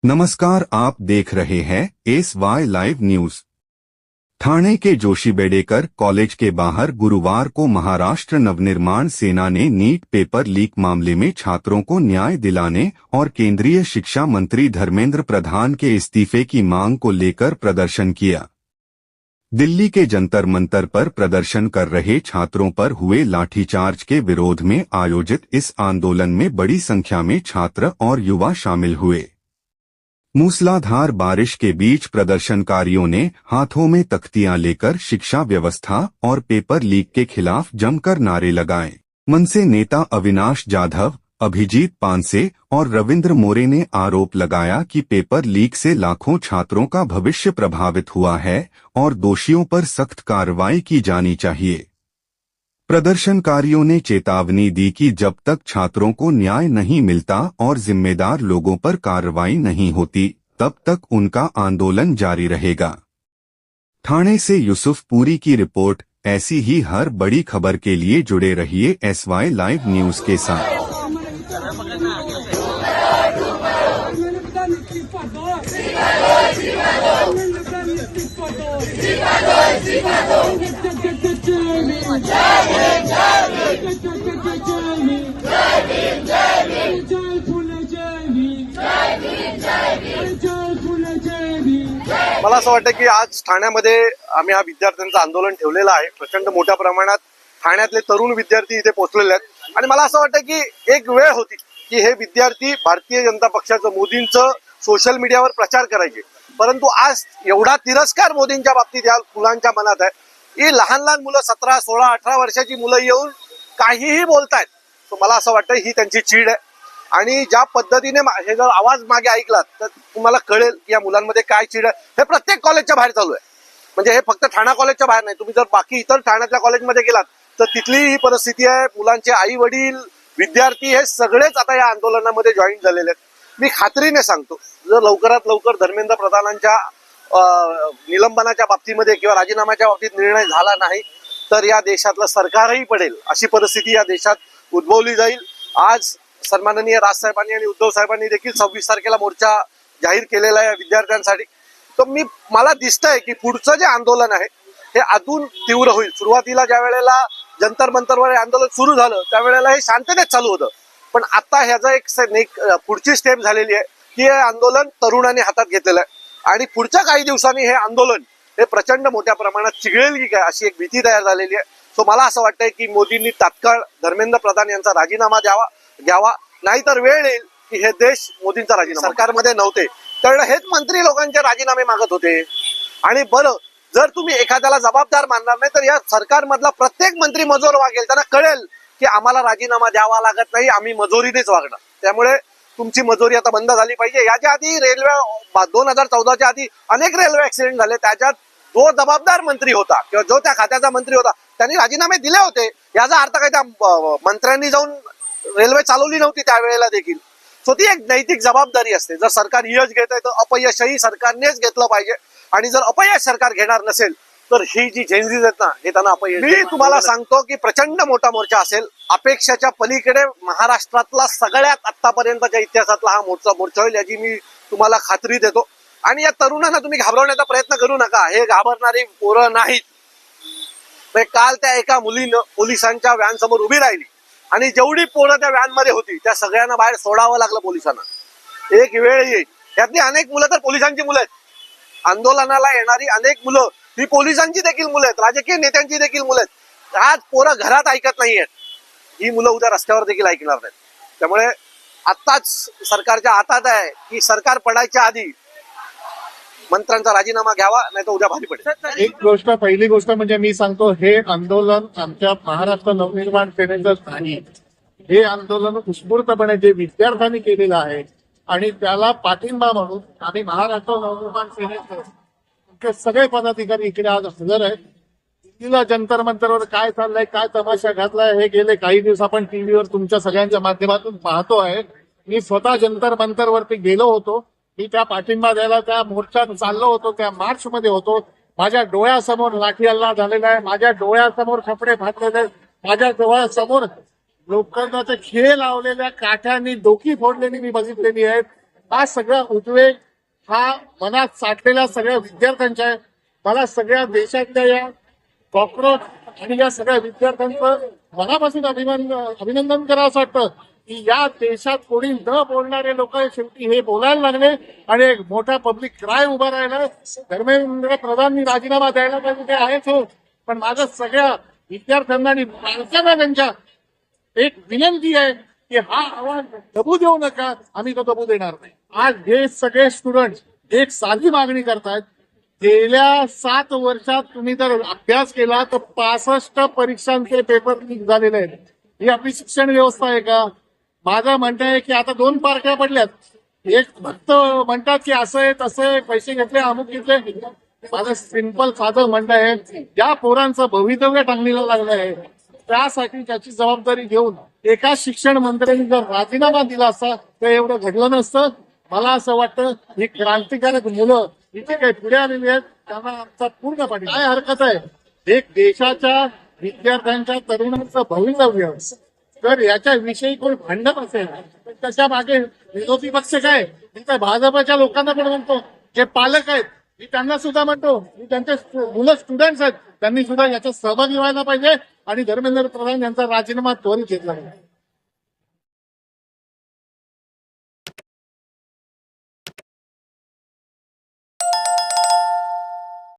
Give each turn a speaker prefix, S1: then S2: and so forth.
S1: नमस्कार, आप देख रहे हैं SY लाइव न्यूज। ठाणे के जोशीबेडेकर कॉलेज के बाहर गुरुवार को महाराष्ट्र नवनिर्माण सेना ने नीट पेपर लीक मामले में छात्रों को न्याय दिलाने और केंद्रीय शिक्षा मंत्री धर्मेंद्र प्रधान के इस्तीफे की मांग को लेकर प्रदर्शन किया। दिल्ली के जंतर मंतर पर प्रदर्शन कर रहे छात्रों पर हुए लाठीचार्ज के विरोध में आयोजित इस आंदोलन में बड़ी संख्या में छात्र और युवा शामिल हुए। मूसलाधार बारिश के बीच प्रदर्शनकारियों ने हाथों में तख्तियां लेकर शिक्षा व्यवस्था और पेपर लीक के खिलाफ जमकर नारे लगाए। मनसे नेता अविनाश जाधव, अभिजीत पानसे और रविंद्र मोरे ने आरोप लगाया कि पेपर लीक से लाखों छात्रों का भविष्य प्रभावित हुआ है और दोषियों पर सख्त कार्रवाई की जानी चाहिए। प्रदर्शनकारियों ने चेतावनी दी कि जब तक छात्रों को न्याय नहीं मिलता और जिम्मेदार लोगों पर कार्रवाई नहीं होती, तब तक उनका आंदोलन जारी रहेगा। ठाणे से यूसुफ पुरी की रिपोर्ट। ऐसी ही हर बड़ी खबर के लिए जुड़े रहिए SY लाइव न्यूज के साथ।
S2: मला असं वाटतं की आज ठाण्यामध्ये आम्ही हा विद्यार्थ्यांचं आंदोलन ठेवलेलं आहे। प्रचंड मोठ्या प्रमाणात ठाण्यातले तरुण विद्यार्थी इथे पोहोचलेले आहेत आणि मला असं वाटतं की एक वेळ होती की हे विद्यार्थी भारतीय जनता पक्षाचं, मोदींचं सोशल मीडियावर प्रचार करायचे, परंतु आज एवढा तिरस्कार मोदींच्या बाबतीत या मुलांच्या मनात आहे की लहान लहान मुलं 17, 16, 18 वर्षाची मुलं येऊन काहीही बोलतायत। तर मला असं वाटतं ही त्यांची चीड आहे आणि ज्या पद्धतीने हे जर आवाज मागे ऐकलात तर तुम्हाला कळेल की या मुलांमध्ये काय चीड आहे। हे प्रत्येक कॉलेजच्या बाहेर चालू आहे, म्हणजे हे फक्त ठाणा कॉलेजच्या बाहेर नाही, तुम्ही जर बाकी इतर ठाण्यातल्या कॉलेजमध्ये गेलात तर तिथली ही परिस्थिती आहे। मुलांचे आई वडील, विद्यार्थी हे सगळेच आता या आंदोलनामध्ये जॉईन झालेले आहेत। मी खात्रीने सांगतो, जर लवकरात लवकर धर्मेंद्र प्रधानांच्या निलंबनाच्या बाबतीमध्ये किंवा राजीनाम्याच्या बाबतीत निर्णय झाला नाही तर या देशातलं सरकारही पडेल अशी परिस्थिती या देशात उद्भवली जाईल। आज सन्माननीय राजसाहेबांनी आणि उद्धव साहेबांनी देखील 26 तारखेला मोर्चा जाहीर केलेला आहे विद्यार्थ्यांसाठी। तर मला दिसतंय की पुढचं जे आंदोलन आहे हे अजून तीव्र होईल। सुरुवातीला ज्या वेळेला जंतर मंतरवर आंदोलन सुरू झालं त्यावेळेला हे शांततेत चालू होतं, पण आता ह्याचा एक पुढची स्टेप झालेली आहे की हे आंदोलन तरुणांनी हातात घेतलेलं आहे आणि पुढच्या काही दिवसांनी हे आंदोलन हे प्रचंड मोठ्या प्रमाणात चिघळेल की काय अशी एक भीती तयार झालेली आहे। सो मला असं वाटतंय की मोदींनी तात्काळ धर्मेंद्र प्रधान यांचा राजीनामा घ्यावा, नाहीतर वेळ येईल की हे देश मोदींचा राजीनामा सरकारमध्ये नव्हते तर हेच मंत्री लोकांचे राजीनामे मागत होते। आणि बरं, जर तुम्ही एखाद्याला जबाबदार मानणार नाही तर या सरकारमधला प्रत्येक मंत्री मजूर वागेल, त्यांना कळेल की आम्हाला राजीनामा द्यावा लागत नाही, आम्ही मजुरीनेच वागणार। त्यामुळे तुमची मजुरी आता बंद झाली पाहिजे। याच्या आधी रेल्वे 2014च्या आधी अनेक रेल्वे ऍक्सिडेंट झाले, त्याच्यात जो जबाबदार मंत्री होता किंवा जो त्या खात्याचा मंत्री होता त्यांनी राजीनामे दिले होते। याचा अर्थ काय त्या मंत्र्यांनी जाऊन रेल्वे चालवली नव्हती त्यावेळेला देखील। सो ती एक नैतिक जबाबदारी असते। जर सरकार यश घेत आहे तर अपयशही सरकारनेच घेतलं पाहिजे आणि जर अपयश सरकार घेणार नसेल तर ही जी झेंझीज आहेत ना, हे त्यांना अपयश। मी तुम्हाला सांगतो की प्रचंड मोठा मोर्चा असेल, अपेक्षाच्या पलीकडे महाराष्ट्रातला सगळ्यात आतापर्यंतच्या इतिहासातला हा मोठा मोर्चा होईल याची मी तुम्हाला खात्री देतो। आणि या तरुणांना तुम्ही घाबरवण्याचा प्रयत्न करू नका, हे घाबरणारी पोरं नाहीत। काल त्या एका मुलीनं पोलिसांच्या व्हॅन समोर उभी राहिली आणि जेवढी पोरं त्या व्हॅन मध्ये होती त्या सगळ्यांना बाहेर सोडावं लागलं पोलिसांना। एक वेळ येईल, यातली अनेक मुलं तर पोलिसांची मुलं आहेत, आंदोलनाला येणारी अनेक मुलं ही पोलिसांची देखील मुलं आहेत, राजकीय नेत्यांची देखील मुलं आहेत। आज पोरं घरात ऐकत नाहीयेत, ही मुलं उद्या रस्त्यावर देखील ऐकणार नाहीत। त्यामुळे आत्ताच सरकारच्या हातात आहे की सरकार पडायच्या आधी मंत्र्यांचा राजीनामा घ्यावा, नाही तर उद्या भारी पडेल।
S3: एक गोष्ट, पहिली गोष्ट म्हणजे मी सांगतो, हे आंदोलन आमच्या महाराष्ट्र नवनिर्माण सेनेचं नाही, हे आंदोलन उत्स्फूर्तपणे जे विद्यार्थ्यांनी केलेलं आहे आणि त्याला पाठिंबा म्हणून आम्ही महाराष्ट्र नवनिर्माण सेनेचे सगळे पदाधिकारी इकडे आज हजर आहेत। दिल्लीला जंतर मंतरवर काय चाललंय, काय तमाशा घातलाय हे गेले काही दिवस आपण टीव्हीवर तुमच्या सगळ्यांच्या माध्यमातून पाहतो आहे। मी स्वतः जंतर मंतरवरती गेलो होतो, मी त्या पाठिंबा द्यायला त्या मोर्चात चाललो होतो, त्या मार्च मध्ये होतो। माझ्या डोळ्यासमोर लाठी हल्ला झालेला आहे, माझ्या डोळ्यासमोर कपडे फाटलेले आहेत, माझ्या डोळ्यासमोर लोखंडाचे खिळे लावलेल्या काठ्यांनी डोकी फोडलेली मी बघितलेली आहेत। हा सगळा उद्वेग हा मनात साठलेल्या सगळ्या विद्यार्थ्यांच्या आहे. मला सगळ्या देशातल्या या कॉक्रोच आणि या सगळ्या विद्यार्थ्यांचं मनापासून अभिनंदन करावं वाटतं की या देशात कोणी न बोलणारे लोक शेवटी हे बोलायला लागले आणि एक मोठा पब्लिक क्राय उभा राहिला. धर्मेंद्र प्रधाननी राजीनामा द्यायला पाहिजे ते आहेच हो, पण माझं सगळ्या विद्यार्थ्यांना आणि पालकांना त्यांच्या एक विनंती आहे की हा आवाज दबू देऊ नका. आम्ही तो दबू देणार नाही. आज हे सगळे स्टुडंट एक साधी मागणी करतायत. गेल्या 7 वर्षात तुम्ही जर अभ्यास केला तर 65 परीक्षांचे पेपर लीक झालेले आहेत. ही आपली शिक्षण व्यवस्था आहे का? माझं म्हणणं आहे की आता 2 पार्ट्या पडल्यात. एक फक्त म्हणतात की असं आहे तसं आहे, पैसे घेतले अमुक घेतले. माझं सिंपल साधं म्हणणं आहे, ज्या पोरांचं भवितव्य टांगणीला लागलं आहे त्यासाठी त्याची जबाबदारी घेऊन एका शिक्षण मंत्र्यांनी जर राजीनामा दिला असता तर एवढं घडलं नसतं. मला असं वाटतं ही क्रांतिकारक मुलं इथे काही पुढे आलेली आहेत त्यांना आमचा पूर्ण पाठी. काय हरकत आहे? एक देशाच्या विद्यार्थ्यांच्या तरुणांचं भवितव्य तर याच्याविषयी कोण भांडत असेल तर त्याच्या मागे विरोधी पक्ष काय? मी तर भाजपच्या लोकांना पण म्हणतो, जे पालक आहेत मी त्यांना सुद्धा म्हणतो, मी त्यांचे मुलं स्टुडंट्स आहेत त्यांनी सुद्धा याच्यात सहभागी व्हायला पाहिजे आणि धर्मेंद्र प्रधान यांचा राजीनामा त्वरित घेतला पाहिजे.